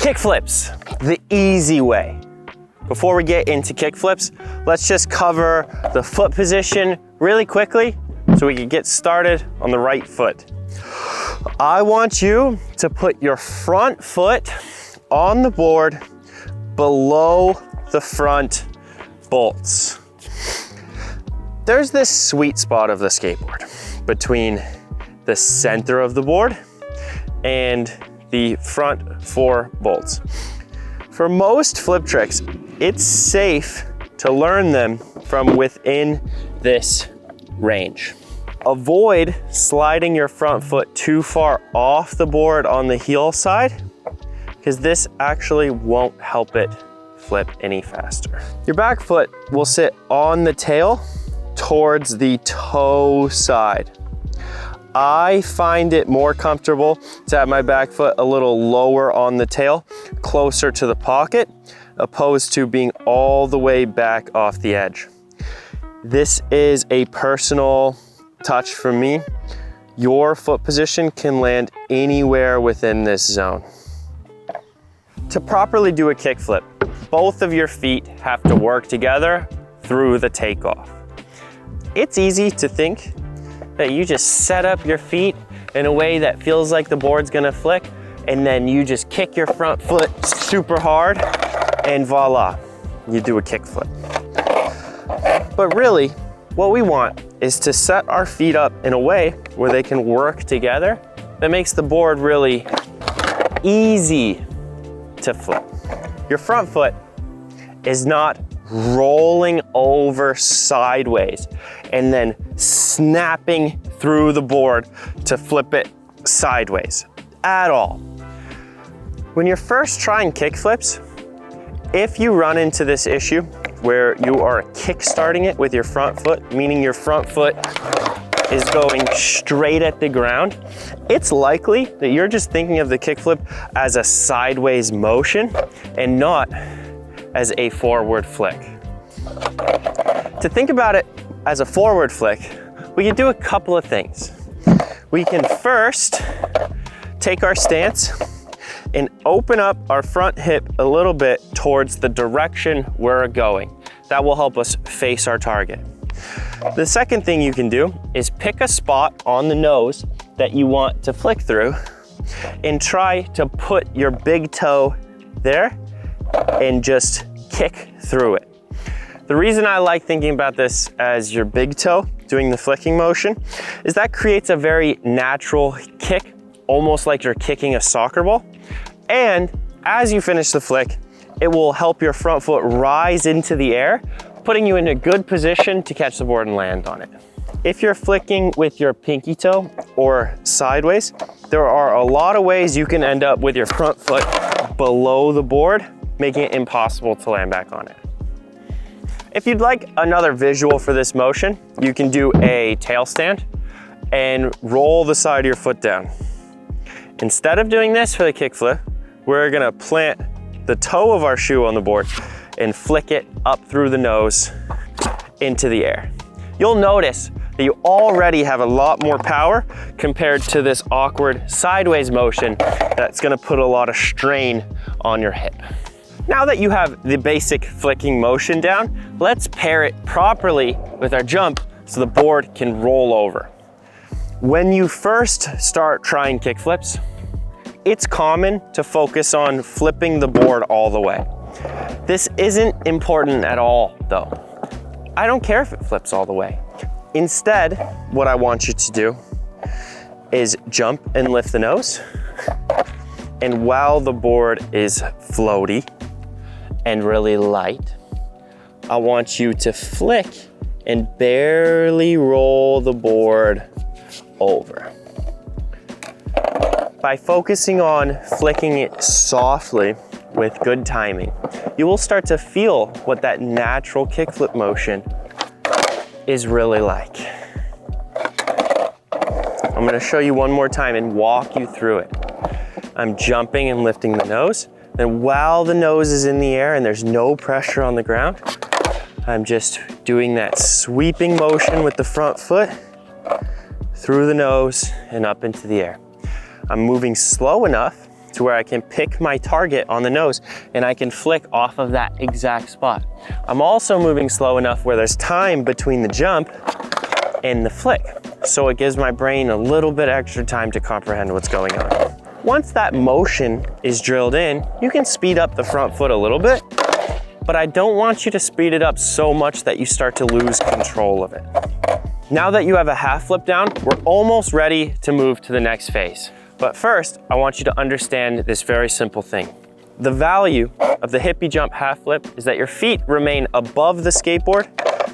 Kickflips, the easy way. Before we get into kickflips, let's just cover the foot position really quickly so we can get started on the right foot. I want you to put your front foot on the board below the front bolts. There's this sweet spot of the skateboard between the center of the board and the front 4 bolts. For most flip tricks, it's safe to learn them from within this range. Avoid sliding your front foot too far off the board on the heel side, because this actually won't help it flip any faster. Your back foot will sit on the tail towards the toe side. I find it more comfortable to have my back foot a little lower on the tail, closer to the pocket, opposed to being all the way back off the edge. This is a personal touch for me. Your foot position can land anywhere within this zone. To properly do a kickflip, both of your feet have to work together through the takeoff. It's easy to think that you just set up your feet in a way that feels like the board's gonna flick, and then you just kick your front foot super hard, and voila, you do a kickflip. But really, what we want is to set our feet up in a way where they can work together that makes the board really easy to flip. Your front foot is not rolling over sideways and then snapping through the board to flip it sideways at all. When you're first trying kickflips, if you run into this issue where you are kick-starting it with your front foot, meaning your front foot is going straight at the ground, it's likely that you're just thinking of the kickflip as a sideways motion and not as a forward flick. To think about it as a forward flick, we can do a couple of things. We can first take our stance and open up our front hip a little bit towards the direction we're going. That will help us face our target. The second thing you can do is pick a spot on the nose that you want to flick through and try to put your big toe there and just kick through it. The reason I like thinking about this as your big toe doing the flicking motion is that creates a very natural kick, almost like you're kicking a soccer ball. And as you finish the flick, it will help your front foot rise into the air, putting you in a good position to catch the board and land on it. If you're flicking with your pinky toe or sideways, there are a lot of ways you can end up with your front foot below the board, making it impossible to land back on it. If you'd like another visual for this motion, you can do a tail stand and roll the side of your foot down. Instead of doing this for the kickflip, we're gonna plant the toe of our shoe on the board and flick it up through the nose into the air. You'll notice that you already have a lot more power compared to this awkward sideways motion that's gonna put a lot of strain on your hip. Now that you have the basic flicking motion down, let's pair it properly with our jump so the board can roll over. When you first start trying kickflips, it's common to focus on flipping the board all the way. This isn't important at all though. I don't care if it flips all the way. Instead, what I want you to do is jump and lift the nose. And while the board is floaty and really light, I want you to flick and barely roll the board over. By focusing on flicking it softly with good timing, you will start to feel what that natural kickflip motion is really like. I'm gonna show you one more time and walk you through it. I'm jumping and lifting the nose. Then while the nose is in the air and there's no pressure on the ground, I'm just doing that sweeping motion with the front foot through the nose and up into the air. I'm moving slow enough to where I can pick my target on the nose and I can flick off of that exact spot. I'm also moving slow enough where there's time between the jump and the flick. So it gives my brain a little bit extra time to comprehend what's going on. Once that motion is drilled in, you can speed up the front foot a little bit, but I don't want you to speed it up so much that you start to lose control of it. Now that you have a half flip down, we're almost ready to move to the next phase. But first, I want you to understand this very simple thing. The value of the hippie jump half flip is that your feet remain above the skateboard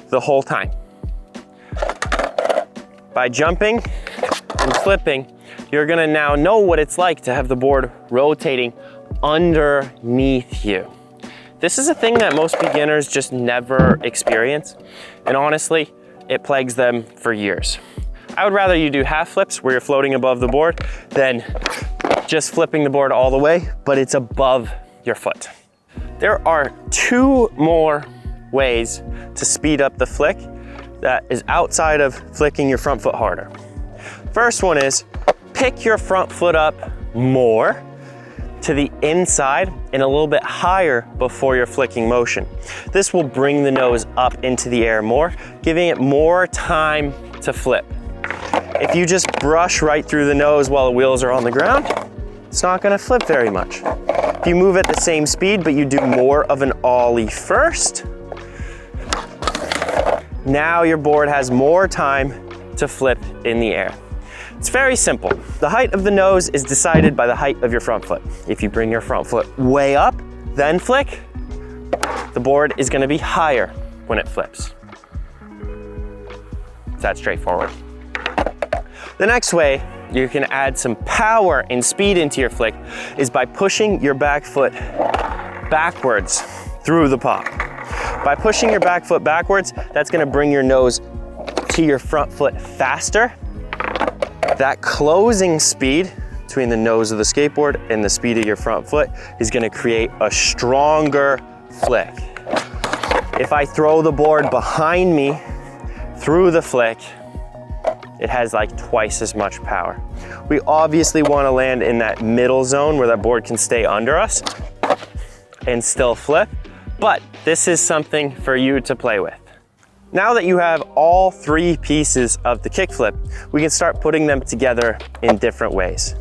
the whole time. By jumping and flipping, you're gonna now know what it's like to have the board rotating underneath you. This is a thing that most beginners just never experience, and honestly, it plagues them for years. I would rather you do half flips where you're floating above the board than just flipping the board all the way, but it's above your foot. There are 2 more ways to speed up the flick that is outside of flicking your front foot harder. First one is pick your front foot up more to the inside and a little bit higher before your flicking motion. This will bring the nose up into the air more, giving it more time to flip. If you just brush right through the nose while the wheels are on the ground, it's not gonna flip very much. If you move at the same speed, but you do more of an ollie first, now your board has more time to flip in the air. It's very simple. The height of the nose is decided by the height of your front foot. If you bring your front foot way up, then flick, the board is gonna be higher when it flips. It's that straightforward. The next way you can add some power and speed into your flick is by pushing your back foot backwards through the pop. By pushing your back foot backwards, that's gonna bring your nose to your front foot faster. That closing speed between the nose of the skateboard and the speed of your front foot is gonna create a stronger flick. If I throw the board behind me through the flick, it has like twice as much power. We obviously wanna land in that middle zone where that board can stay under us and still flip, but this is something for you to play with. Now that you have all 3 pieces of the kickflip, we can start putting them together in different ways.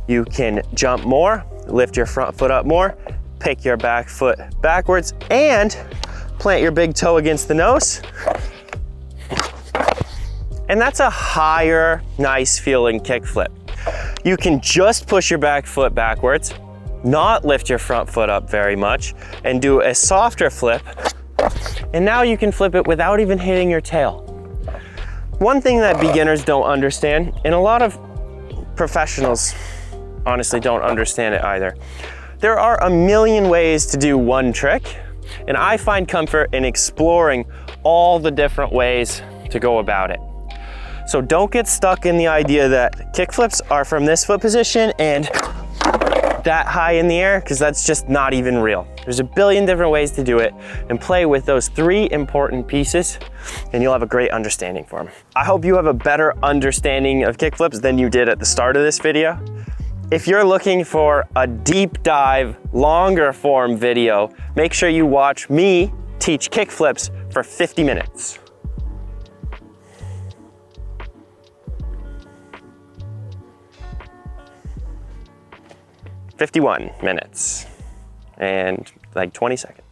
You can jump more, lift your front foot up more, pick your back foot backwards, and plant your big toe against the nose. And that's a higher, nice feeling kickflip. You can just push your back foot backwards, not lift your front foot up very much, and do a softer flip. And now you can flip it without even hitting your tail. One thing that beginners don't understand, and a lot of professionals honestly don't understand it either, there are a million ways to do one trick, and I find comfort in exploring all the different ways to go about it. So don't get stuck in the idea that kickflips are from this foot position and that high in the air, because that's just not even real. There's a billion different ways to do it, and play with those 3 important pieces and you'll have a great understanding for them. I hope you have a better understanding of kickflips than you did at the start of this video. If you're looking for a deep dive, longer form video, make sure you watch me teach kickflips for 50 minutes. 51 minutes and like 20 seconds.